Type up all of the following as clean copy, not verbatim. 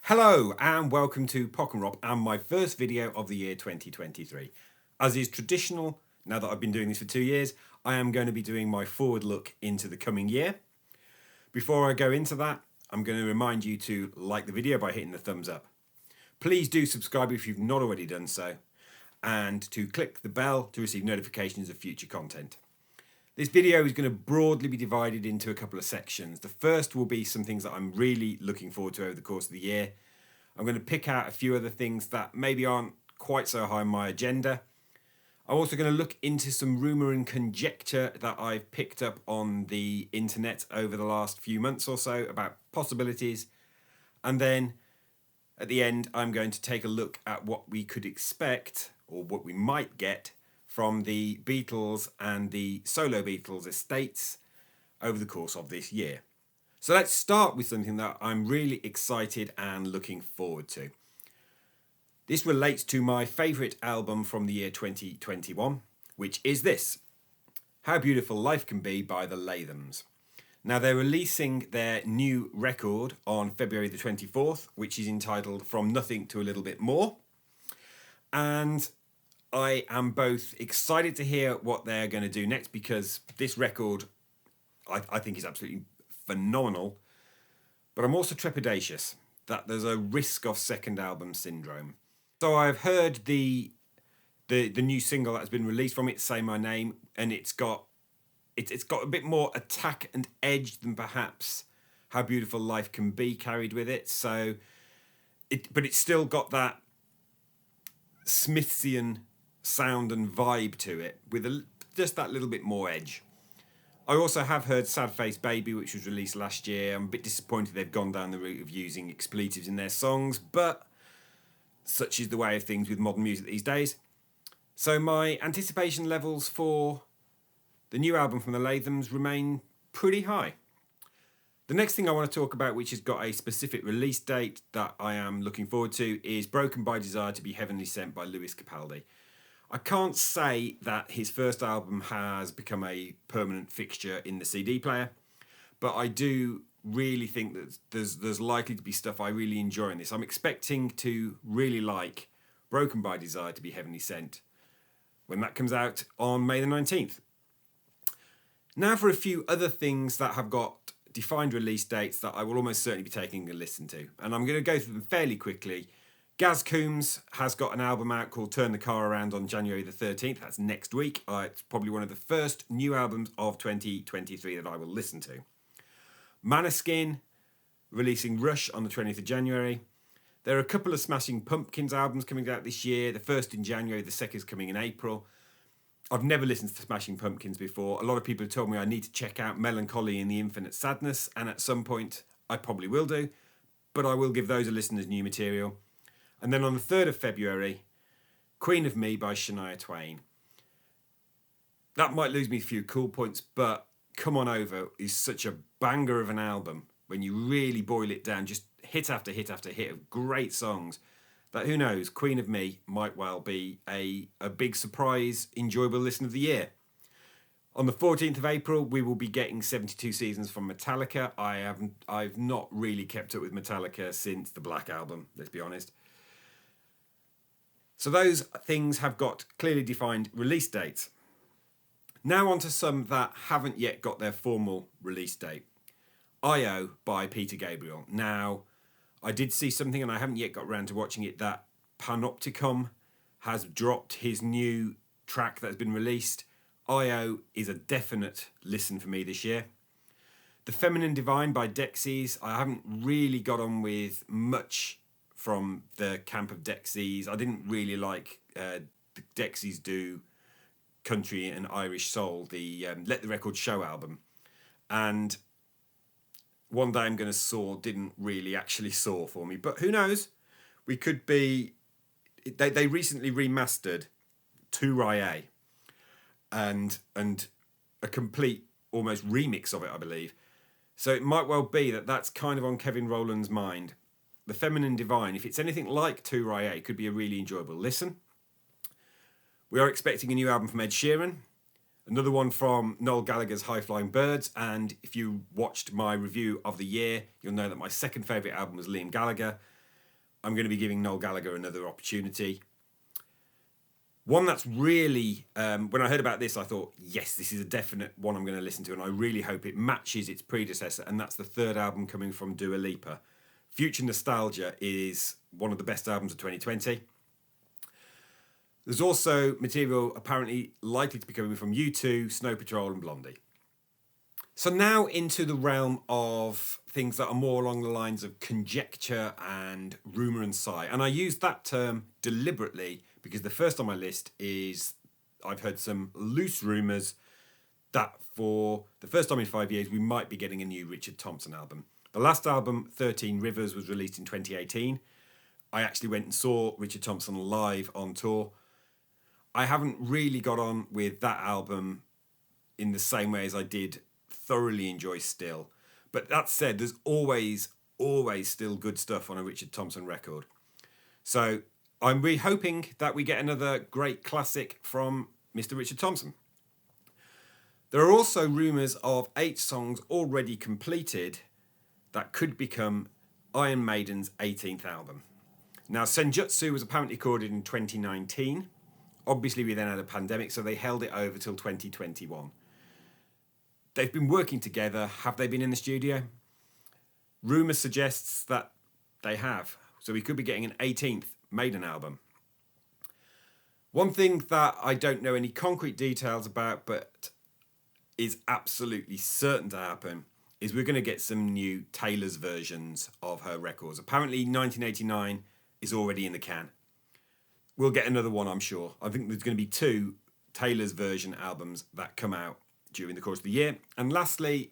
Hello and welcome to Pock and Rob and my first video of the year 2023. As is traditional, now that I've been doing this for 2 years, I am going to be doing my forward look into the coming year. Before I go into that, I'm going to remind you to like the video by hitting the thumbs up. Please do subscribe if you've not already done so, and to click the bell to receive notifications of future content. This video is going to broadly be divided into a couple of sections. The first will be some things that I'm really looking forward to over the course of the year. I'm going to pick out a few other things that maybe aren't quite so high on my agenda. I'm also going to look into some rumour and conjecture that I've picked up on the internet over the last few months or so about possibilities. And then at the end, I'm going to take a look at what we could expect or what we might get from the Beatles and the solo Beatles estates over the course of this year. So let's start with something that I'm really excited and looking forward to. This relates to my favourite album from the year 2021, which is this, How Beautiful Life Can Be by the Lathams. Now they're releasing their new record on February the 24th, which is entitled From Nothing to a Little Bit More. And I am both excited to hear what they're going to do next because this record I think is absolutely phenomenal, but I'm also trepidatious that there's a risk of second album syndrome. So I've heard the new single that's been released from it, Say My Name, and it's got a bit more attack and edge than perhaps How Beautiful Life Can Be carried with it. But it's still got that Smithian sound and vibe to it with just that little bit more edge. I also have heard Sad Face Baby, which was released last year. I'm a bit disappointed they've gone down the route of using expletives in their songs, but such is the way of things with modern music these days. So my anticipation levels for the new album from the Lathams remain pretty high. The next thing I want to talk about, which has got a specific release date that I am looking forward to, is Broken by Desire to Be Heavenly Sent by Lewis Capaldi. I can't say that his first album has become a permanent fixture in the CD player, but I do really think that there's likely to be stuff I really enjoy in this. I'm expecting to really like Broken by Desire to Be Heavenly Sent when that comes out on May the 19th. Now for a few other things that have got defined release dates that I will almost certainly be taking a listen to, and I'm going to go through them fairly quickly. Gaz Coombs has got an album out called Turn the Car Around on January the 13th. That's next week. It's probably one of the first new albums of 2023 that I will listen to. Maneskin releasing Rush on the 20th of January. There are a couple of Smashing Pumpkins albums coming out this year. The first in January, the second is coming in April. I've never listened to Smashing Pumpkins before. A lot of people have told me I need to check out Melancholy and the Infinite Sadness, and at some point I probably will do, but I will give those a listen as new material. And then on the 3rd of February, Queen of Me by Shania Twain. That might lose me a few cool points, but Come On Over is such a banger of an album when you really boil it down, just hit after hit after hit of great songs, that who knows, Queen of Me might well be a big surprise, enjoyable listen of the year. On the 14th of April, we will be getting 72 Seasons from Metallica. I've not really kept up with Metallica since the Black Album, let's be honest. So those things have got clearly defined release dates. Now on to some that haven't yet got their formal release date. I.O. by Peter Gabriel. Now, I did see something, and I haven't yet got around to watching it, that Panopticon has dropped his new track that's been released. I.O. is a definite listen for me this year. The Feminine Divine by Dexys. I haven't really got on with much from the camp of Dexys. I didn't really like the Dexys do country and Irish soul, the Let the Record Show album. And One Day I'm Gonna Soar didn't really actually soar for me, but who knows? We could be... They recently remastered To Rye and a complete almost remix of it, I believe. So it might well be that that's kind of on Kevin Rowland's mind. The Feminine Divine, if it's anything like To Rye, could be a really enjoyable listen. We are expecting a new album from Ed Sheeran, another one from Noel Gallagher's High Flying Birds, and if you watched my review of the year, you'll know that my second favourite album was Liam Gallagher. I'm going to be giving Noel Gallagher another opportunity. One that's really, when I heard about this, I thought, yes, this is a definite one I'm going to listen to, and I really hope it matches its predecessor, and that's the third album coming from Dua Lipa. Future Nostalgia is one of the best albums of 2020. There's also material apparently likely to be coming from U2, Snow Patrol and Blondie. So now into the realm of things that are more along the lines of conjecture and rumour and sigh. And I use that term deliberately because the first on my list is I've heard some loose rumours that for the first time in 5 years we might be getting a new Richard Thompson album. The last album, 13 Rivers, was released in 2018. I actually went and saw Richard Thompson live on tour. I haven't really got on with that album in the same way as I did thoroughly enjoy Still. But that said, there's always still good stuff on a Richard Thompson record. So I'm really hoping that we get another great classic from Mr. Richard Thompson. There are also rumours of 8 songs already completed that could become Iron Maiden's 18th album. Now, Senjutsu was apparently recorded in 2019. Obviously, we then had a pandemic, so they held it over till 2021. They've been working together. Have they been in the studio? Rumour suggests that they have. So we could be getting an 18th Maiden album. One thing that I don't know any concrete details about, but is absolutely certain to happen, is we're going to get some new Taylor's versions of her records. Apparently 1989 is already in the can. We'll get another one, I'm sure. I think there's going to be 2 Taylor's version albums that come out during the course of the year. And lastly,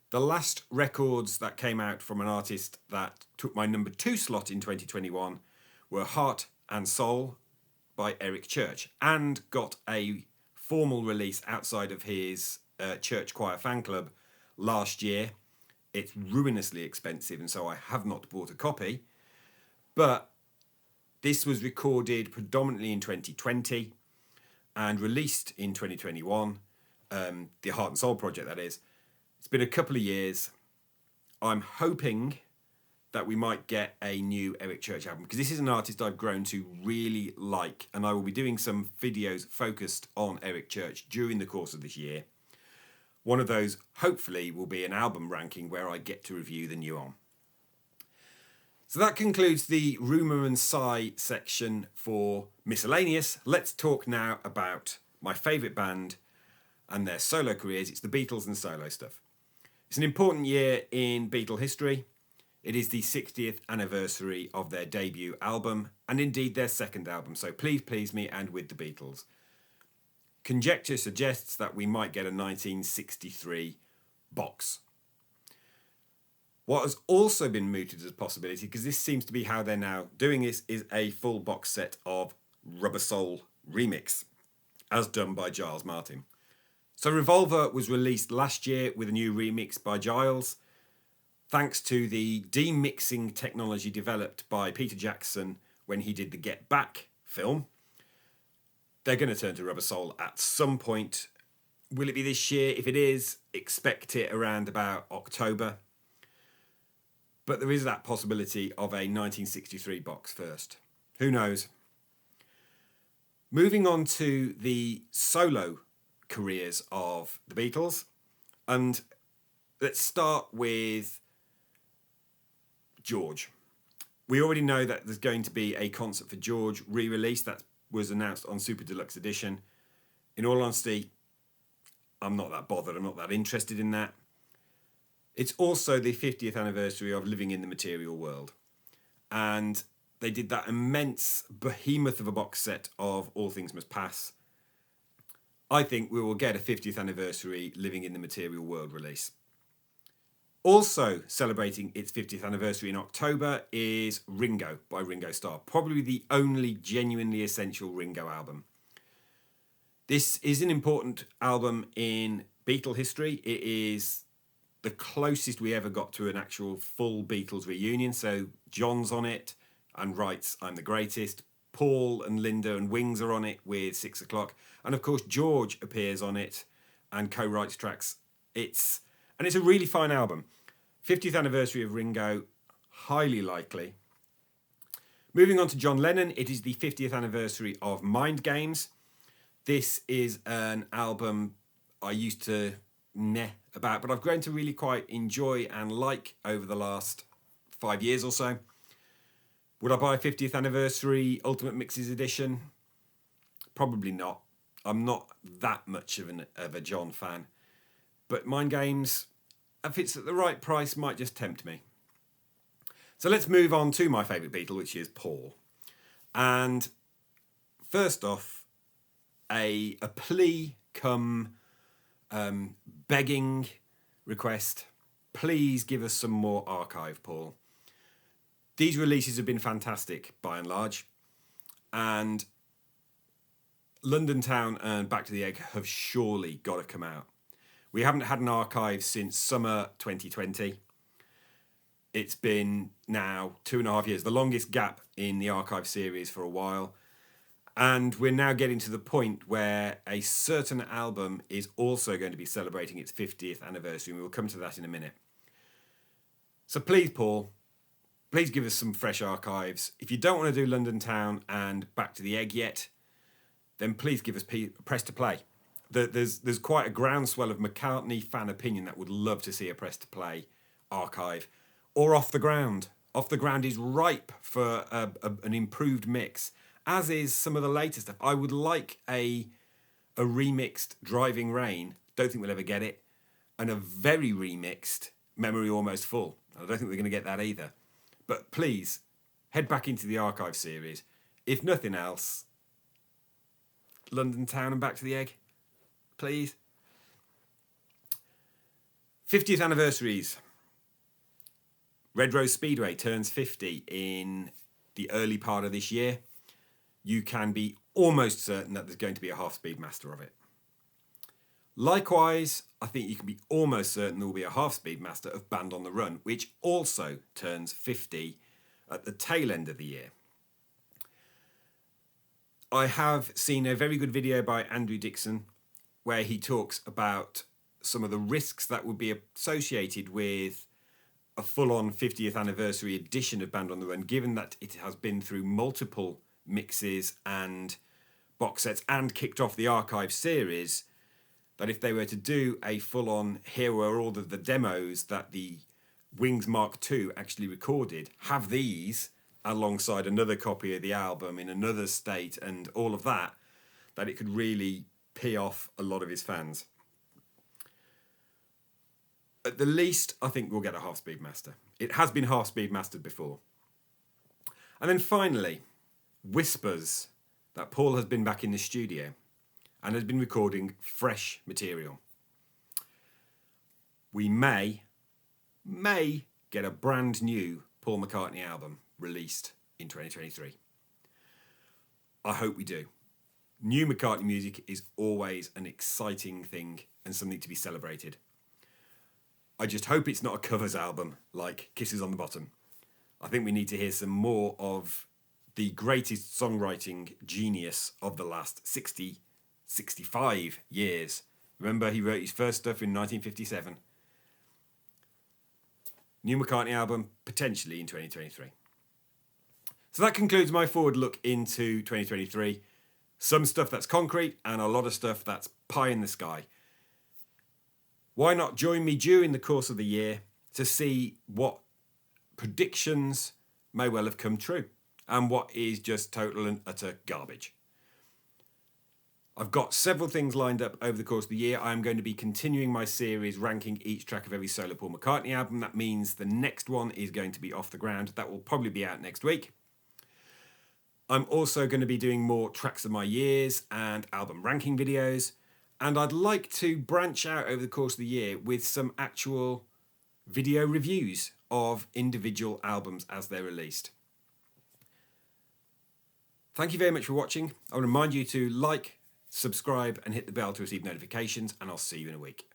the last records that came out from an artist that took my number 2 slot in 2021 were Heart and Soul by Eric Church, and got a formal release outside of his church choir fan club last year. It's ruinously expensive, and so I have not bought a copy. But this was recorded predominantly in 2020 and released in 2021. The Heart and Soul project, that is. It's been a couple of years. I'm hoping that we might get a new Eric Church album, because this is an artist I've grown to really like, and I will be doing some videos focused on Eric Church during the course of this year. One of those, hopefully, will be an album ranking where I get to review the new album. So that concludes the Rumour and Sigh section for Miscellaneous. Let's talk now about my favourite band and their solo careers. It's the Beatles and solo stuff. It's an important year in Beatle history. It is the 60th anniversary of their debut album, and indeed their second album, so Please Please Me and With the Beatles. Conjecture suggests that we might get a 1963 box. What has also been mooted as a possibility, because this seems to be how they're now doing this, is a full box set of Rubber Soul Remix, as done by Giles Martin. So Revolver was released last year with a new remix by Giles, thanks to the demixing technology developed by Peter Jackson when he did the Get Back film. They're going to turn to Rubber Soul at some point. Will it be this year? If it is, expect it around about October. But there is that possibility of a 1963 box first. Who knows? Moving on to the solo careers of the Beatles. And let's start with George. We already know that there's going to be a concert for George re-release that was announced on Super Deluxe Edition. In all honesty, I'm not that bothered. I'm not that interested in that. It's also the 50th anniversary of Living in the Material World. And they did that immense behemoth of a box set of All Things Must Pass. I think we will get a 50th anniversary Living in the Material World release. Also celebrating its 50th anniversary in October is Ringo by Ringo Starr. Probably the only genuinely essential Ringo album. This is an important album in Beatle history. It is the closest we ever got to an actual full Beatles reunion. So John's on it and writes I'm the Greatest. Paul and Linda and Wings are on it with 6 o'clock. And of course George appears on it and co-writes tracks. It's a really fine album. 50th anniversary of Ringo, highly likely. Moving on to John Lennon, it is the 50th anniversary of Mind Games. This is an album I used to meh about, but I've grown to really quite enjoy and like over the last 5 years or so. Would I buy a 50th anniversary Ultimate Mixes edition? Probably not. I'm not that much of a John fan. But Mind Games, if it's at the right price, might just tempt me. So let's move on to my favourite Beatle, which is Paul. And first off, a plea come begging request. Please give us some more archive, Paul. These releases have been fantastic by and large. And London Town and Back to the Egg have surely got to come out. We haven't had an archive since summer 2020. It's been now 2.5 years, the longest gap in the archive series for a while. And we're now getting to the point where a certain album is also going to be celebrating its 50th anniversary, and we'll come to that in a minute. So please, Paul, please give us some fresh archives. If you don't want to do London Town and Back to the Egg yet, then please give us Press to Play. There's quite a groundswell of McCartney fan opinion that would love to see a Press to Play archive. Or Off the Ground. Off the Ground is ripe for an improved mix, as is some of the later stuff. I would like a remixed Driving Rain. Don't think we'll ever get it. And a very remixed Memory Almost Full. I don't think we're going to get that either. But please, head back into the archive series. If nothing else, London Town and Back to the Egg. Please. 50th anniversaries. Red Rose Speedway turns 50 in the early part of this year. You can be almost certain that there's going to be a half-speed master of it. Likewise, I think you can be almost certain there will be a half-speed master of Band on the Run, which also turns 50 at the tail end of the year. I have seen a very good video by Andrew Dixon where he talks about some of the risks that would be associated with a full-on 50th anniversary edition of Band on the Run, given that it has been through multiple mixes and box sets and kicked off the archive series, that if they were to do a full-on here are all of the demos that the Wings Mark II actually recorded, have these alongside another copy of the album in another state and all of that, that it could really pee off a lot of his fans. At the least, I think we'll get a half-speed master. It has been half-speed mastered before. And then finally, whispers that Paul has been back in the studio and has been recording fresh material. We may get a brand new Paul McCartney album released in 2023. I hope we do. New McCartney music is always an exciting thing and something to be celebrated. I just hope it's not a covers album like Kisses on the Bottom. I think we need to hear some more of the greatest songwriting genius of the last 60, 65 years. Remember, he wrote his first stuff in 1957. New McCartney album, potentially in 2023. So that concludes my forward look into 2023. Some stuff that's concrete and a lot of stuff that's pie in the sky. Why not join me during the course of the year to see what predictions may well have come true and what is just total and utter garbage. I've got several things lined up over the course of the year. I'm going to be continuing my series ranking each track of every solo Paul McCartney album. That means the next one is going to be Off the Ground. That will probably be out next week. I'm also going to be doing more tracks of my years and album ranking videos. And I'd like to branch out over the course of the year with some actual video reviews of individual albums as they're released. Thank you very much for watching. I'll remind you to like, subscribe and hit the bell to receive notifications, and I'll see you in a week.